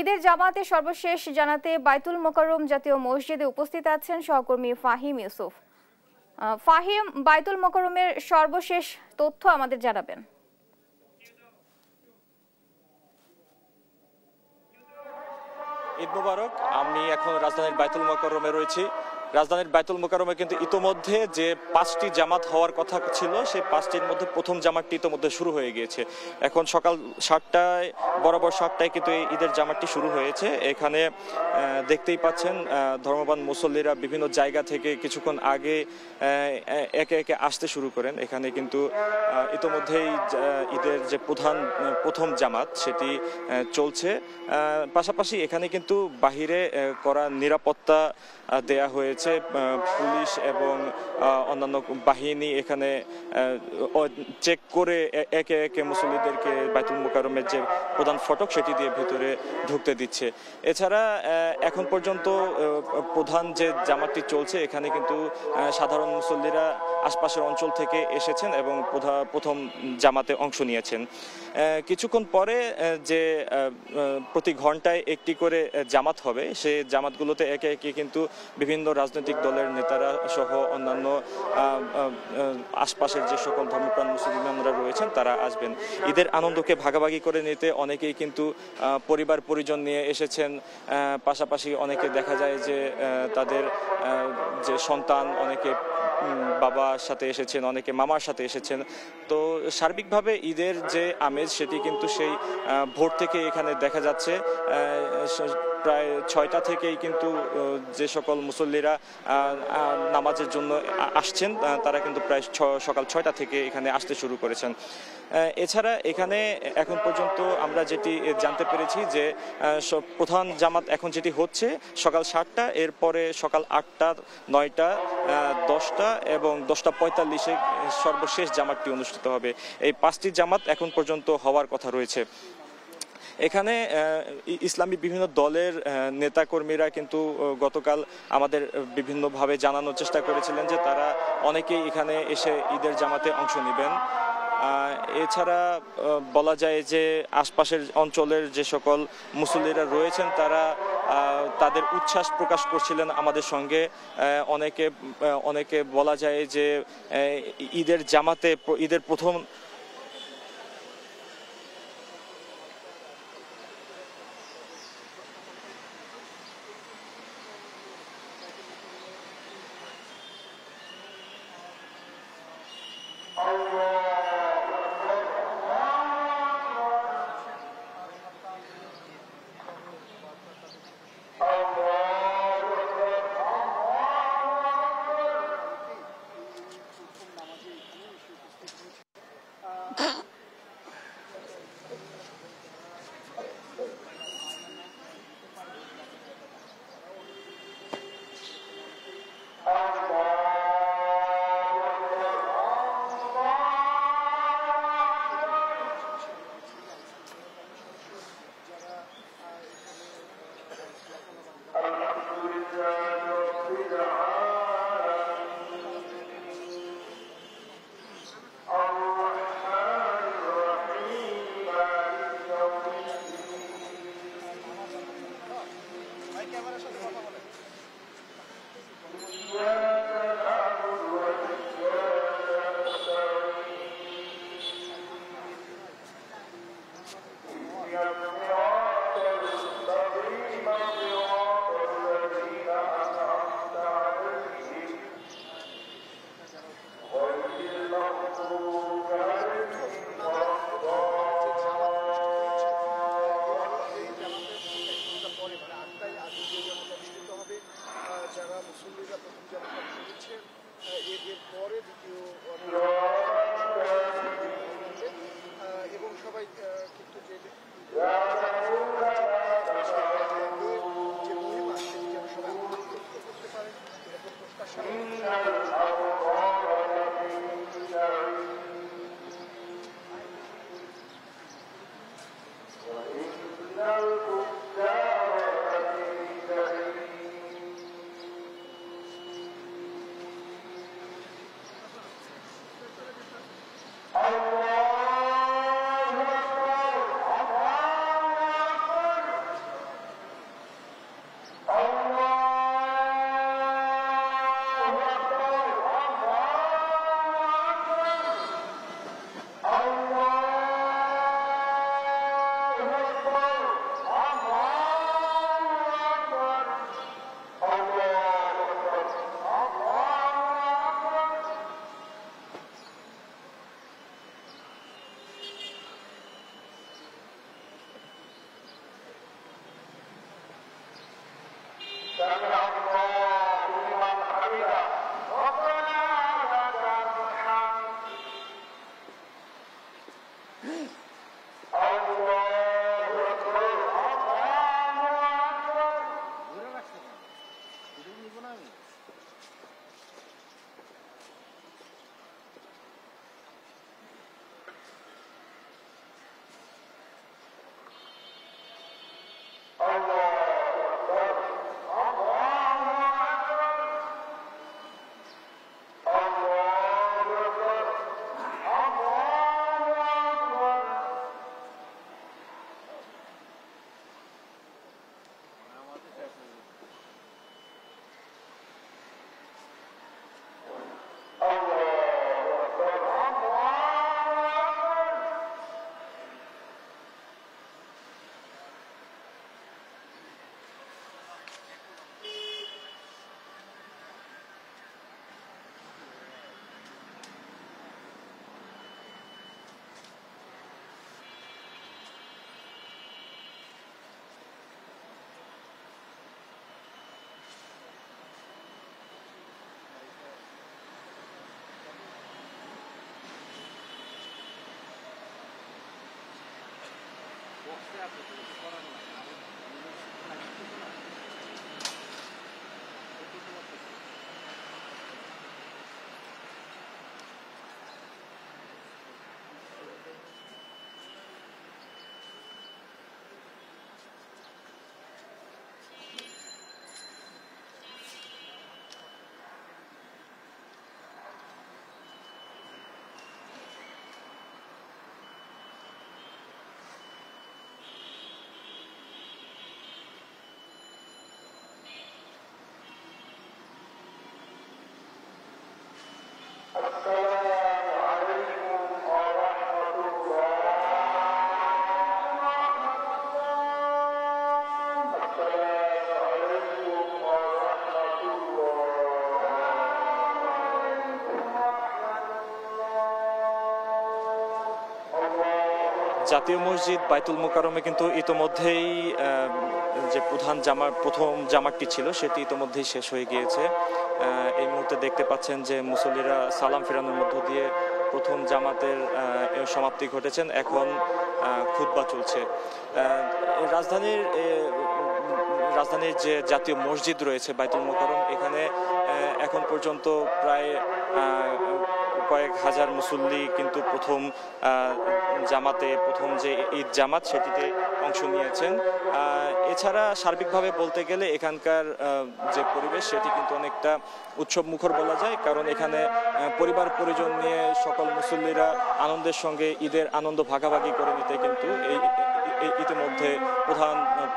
ঈদের জামাতে সর্বশেষ জানাতে বায়তুল মোকাররম জাতীয় মসজিদে উপস্থিত আছেন সহকর্মী ফাহিম ইউসুফ। ফাহিম, বায়তুল মোকাররমের সর্বশেষ তথ্য আমাদের জানাবেন। ঈদ মুবারক। আমি এখন রাজধানীর বায়তুল মোকাররমে রয়েছি। রাজধানীর বায়তুল মোকাররমে কিন্তু ইতোমধ্যে যে 5টি জামাত হওয়ার কথা ছিল সেই 5টির মধ্যে প্রথম জামাতটি ইতোমধ্যে শুরু হয়ে গিয়েছে। এখন সকাল 7টায় বরাবর 7টায় কিন্তু এই ঈদের জামাতটি শুরু হয়েছে। এখানে দেখতেই পাচ্ছেন ধর্মবান মুসল্লিরা বিভিন্ন জায়গা থেকে কিছুক্ষণ আগে একে একে আসতে শুরু করেন। এখানে কিন্তু ইতোমধ্যেই ঈদের যে প্রথম জামাত সেটি চলছে। পাশাপাশি এখানে কিন্তু বাহিরে করা নিরাপত্তা দেয়া হয়েছে। পুলিশ এবং অন্যান্য বাহিনী এখানে চেক করে একে একে মুসল্লিদেরকে বায়তুল মোকাররমের যে প্রধান ফটক সেটি দিয়ে ভেতরে ঢুকতে দিচ্ছে। এছাড়া এখন পর্যন্ত প্রধান যে জামাতটি চলছে এখানে কিন্তু সাধারণ মুসল্লিরা আশপাশের অঞ্চল থেকে এসেছেন এবং প্রথম জামাতে অংশ নিয়েছেন। কিছুক্ষণ পরে যে প্রতি ঘন্টায় একটি করে জামাত হবে সেই জামাতগুলোতে একে একে কিন্তু বিভিন্ন রাজনৈতিক দলের নেতারা সহ অন্যান্য আশপাশের যে সকল ধর্মপ্রাণ মুসলমানরা রয়েছেন তারা আসবেন। ঈদের আনন্দকে ভাগাভাগি করে নিতে অনেকেই কিন্তু পরিবার পরিজন নিয়ে এসেছেন। পাশাপাশি অনেকে দেখা যায় যে তাদের যে সন্তান, অনেকে বাবার সাথে এসেছেন, অনেকে মামার সাথে এসেছেন। তো সার্বিকভাবে ঈদের যে আমেজ সেটি কিন্তু সেই ভোর থেকে এখানে দেখা যাচ্ছে। প্রায় 6টা থেকেই কিন্তু যে সকল মুসল্লিরা নামাজের জন্য আসছেন তারা কিন্তু প্রায় সকাল 6টা থেকে এখানে আসতে শুরু করেছেন। এছাড়া এখানে এখন পর্যন্ত আমরা যেটি জানতে পেরেছি যে প্রধান জামাত এখন যেটি হচ্ছে সকাল 7টা, এরপরে সকাল 8টা, 9টা, 10টা এবং 10টা 45-এ সর্বশেষ জামাতটি অনুষ্ঠিত হবে। এই 5টি জামাত এখন পর্যন্ত হওয়ার কথা রয়েছে। এখানে ইসলামী বিভিন্ন দলের নেতাকর্মীরা কিন্তু গতকাল আমাদের বিভিন্নভাবে জানানোর চেষ্টা করেছিলেন যে তারা অনেকেই এখানে এসে ঈদের জামাতে অংশ নেবেন। এছাড়া বলা যায় যে আশপাশের অঞ্চলের যে সকল মুসল্লিরা রয়েছেন তারা তাদের উচ্ছ্বাস প্রকাশ করছিলেন আমাদের সঙ্গে। অনেকে বলা যায় যে ঈদের জামাতে ঈদের প্রথম জাতীয় মসজিদ বাইতুল মোকাররমে কিন্তু ইতোমধ্যেই যে প্রথম জামাতটি ছিল সেটি ইতোমধ্যেই শেষ হয়ে গিয়েছে। এই মুহূর্তে দেখতে পাচ্ছেন যে মুসল্লিরা সালাম ফেরানোর মধ্য দিয়ে প্রথম জামাতের সমাপ্তি ঘটেছেন। এখন খুতবা চলছে। রাজধানীর যে জাতীয় মসজিদ রয়েছে বাইতুল মোকাররম, এখানে এখন পর্যন্ত প্রায় কয়েক হাজার মুসল্লি কিন্তু প্রথম জামাতে, প্রথম যে ঈদ জামাত সেটিতে অংশ নিয়েছেন। এছাড়া সার্বিকভাবে বলতে গেলে এখানকার যে পরিবেশ সেটি কিন্তু অনেকটা উৎসব মুখর বলা যায়, কারণ এখানে পরিবার পরিজন নিয়ে সকল মুসল্লিরা আনন্দের সঙ্গে ঈদের আনন্দ ভাগাভাগি করে নিতে কিন্তু ইতিমধ্যে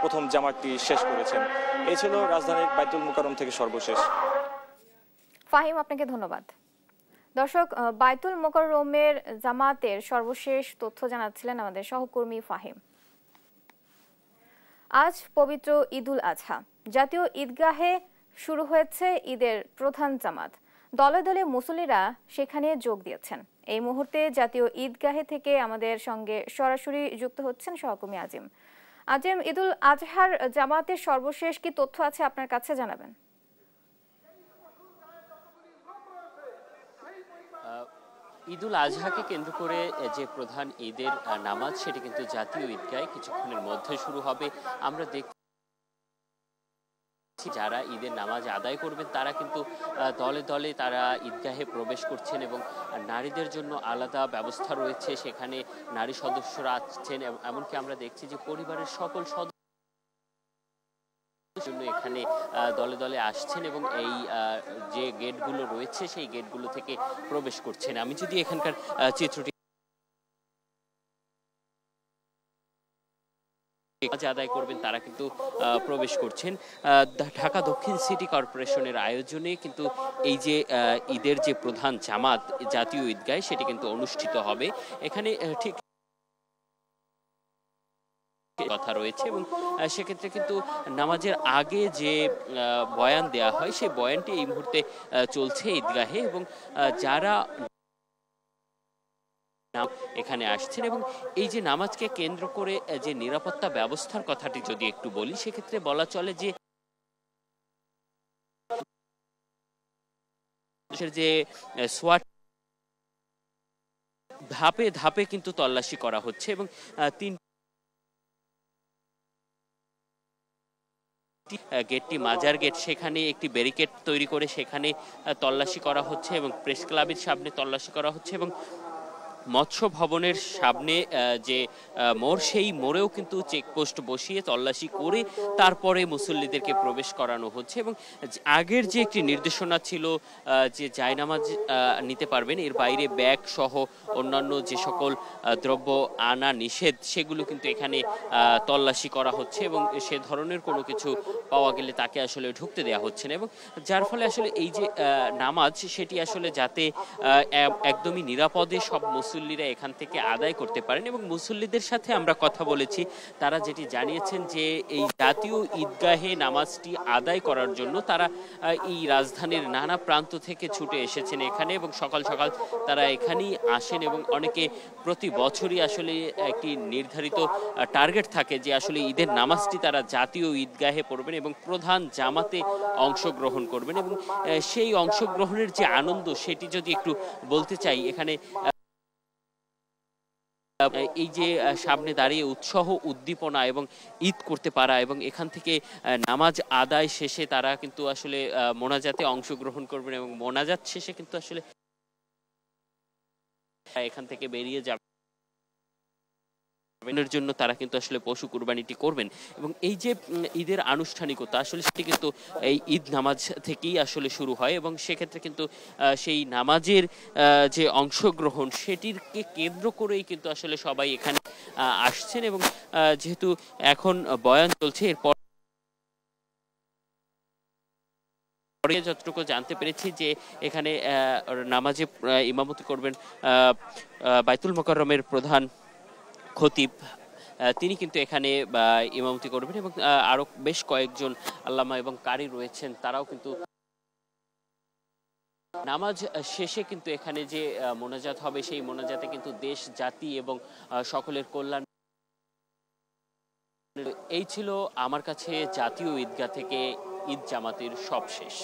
প্রথম জামাতটি শেষ করেছেন। এই ছিল রাজধানীর বাইতুল মোকাররম থেকে সর্বশেষ। ফাহিম, আপনাকে ধন্যবাদ। দর্শক, বাইতুল মোকাররমের জামাতের সর্বশেষ তথ্য জানাচ্ছিলেন আমাদের সহকর্মী ফাহিম। আজ পবিত্র ঈদুল আজহা। জাতীয় ঈদগাহে শুরু হয়েছে ঈদের প্রধান জামাত। দলে দলে মুসল্লিরা সেখানে যোগ দিয়েছেন। এই মুহূর্তে জাতীয় ঈদগাহে থেকে আমাদের সঙ্গে সরাসরি যুক্ত হচ্ছেন সহকর্মী আজিম। আজিম, ঈদুল আজহার জামাতের সর্বশেষ কি তথ্য আছে আপনার কাছে, জানাবেন। ঈদুল আজহাকে কেন্দ্র করে যে প্রধান ঈদের নামাজ সেটি কিন্তু জাতীয় ঈদগাহে কিছুক্ষণের মধ্যে শুরু হবে। আমরা দেখছি যারা ঈদের নামাজ আদায় করবেন তারা কিন্তু দলে দলে তারা ঈদগাহে প্রবেশ করছেন এবং নারীদের জন্য আলাদা ব্যবস্থা রয়েছে। সেখানে নারী সদস্যরা আসছেন, এমনকি আমরা দেখছি যে পরিবারের সকল সদস্য জন্য এখানে দলে দলে আসছেন এবং এই যে গেটগুলো রয়েছে সেই গেটগুলো থেকে প্রবেশ করছেন। আমি যদি এখানকার চিত্রটি আদায় করবেন তারা কিন্তু প্রবেশ করছেন। ঢাকা দক্ষিণ সিটি কর্পোরেশনের আয়োজনে কিন্তু এই যে ঈদের যে প্রধান জামাত জাতীয় ঈদগাহে সেটি কিন্তু অনুষ্ঠিত হবে। এখানে ঠিক কথা রয়েছে এবং সেক্ষেত্রে কিন্তু নামাজের আগে যে বয়ান দেয়া হয় সেই বয়ানটি এই মুহূর্তে চলছে ঈদগাহে এবং যারা এখানে আসছেন এবং এই যে নামাজকে কেন্দ্র করে যে নিরাপত্তা ব্যবস্থার কথাটি যদি একটু বলি, সেক্ষেত্রে বলা চলে যে পুলিশের যে সোয়াট ধাপে ধাপে কিন্তু তল্লাশি করা হচ্ছে এবং 3 গেটটি মাজার গেট, সেখানে একটি ব্যারিকেড তৈরি করে সেখানে তল্লাশি করা হচ্ছে এবং প্রেস ক্লাবের সামনে তল্লাশি করা হচ্ছে এবং মৎস্য ভবনের সামনে যে মোড়, সেই মোড়েও কিন্তু চেকপোস্ট বসিয়ে তল্লাশি করে তারপরে মুসল্লিদেরকে প্রবেশ করানো হচ্ছে। এবং আগের যে একটি নির্দেশনা ছিল যে জায়নামাজ নিতে পারবেন, এর বাইরে ব্যাগ সহ অন্যান্য যে সকল দ্রব্য আনা নিষেধ, সেগুলো কিন্তু এখানে তল্লাশি করা হচ্ছে এবং সে ধরনের কোনো কিছু পাওয়া গেলে তাকে আসলে ঢুকতে দেওয়া হচ্ছে না। এবং যার ফলে আসলে এই যে নামাজ, সেটি আসলে যাতে একদমই নিরাপদে সব মুসল্লিরা এখান থেকে আদায় করতে পারেন। এবং মুসল্লিদের সাথে আমরা কথা বলেছি, তারা যেটি জানিয়েছেন যে এই জাতীয় ঈদগাহে নামাজটি আদায় করার জন্য তারা এই রাজধানীর নানা প্রান্ত থেকে ছুটে এসেছেন এখানে এবং সকাল সকাল তারা এখানেই আসেন এবং অনেকে প্রতি বছরই আসলে একটি নির্ধারিত টার্গেট থাকে যে আসলে ঈদের নামাজটি তারা জাতীয় ঈদগাহে পড়বেন এবং প্রধান জামাতে অংশগ্রহণ করবেন। এবং সেই অংশগ্রহণের যে আনন্দ, সেটি যদি একটু বলতে চাই, এখানে এই যে সামনে দাঁড়িয়ে উৎসাহ উদ্দীপনা এবং ঈদ করতে পারা এবং এখান থেকে নামাজ আদায় শেষে তারা কিন্তু আসলে মোনাজাতে অংশগ্রহণ করবেন এবং মোনাজাত শেষে কিন্তু আসলে এখান থেকে বেরিয়ে যাবেন জন্য তারা কিন্তু আসলে পশু কুরবানিটি করবেন। এবং এই যে ঈদের আনুষ্ঠানিকতা, আসলে সেটি কিন্তু এই ঈদ নামাজ থেকেই আসলে শুরু হয় এবং সেক্ষেত্রে কিন্তু সেই নামাজের যে অংশগ্রহণ, সেটিকে কেন্দ্র করেই কিন্তু আসলে সবাই এখানে আসছেন। এবং যেহেতু এখন বয়ান চলছে, এরপর যতটুকু জানতে পেরেছি যে এখানে নামাজে ইমামতি করবেন বাইতুল মোকাররমের প্রধান খতিব, তিনি কিন্তু এখানে ইমামতি করবেন এবং আরো বেশ কয়েকজন আল্লামা এবং কারি রয়েছেন, তারাও কিন্তু নামাজ শেষে কিন্তু এখানে যে মোনাজাত হবে, সেই মোনাজাতে কিন্তু দেশ, জাতি এবং সকলের কল্যাণ। এই ছিল আমার কাছে জাতীয় ঈদগাহ থেকে ঈদ জামাতের সবশেষ।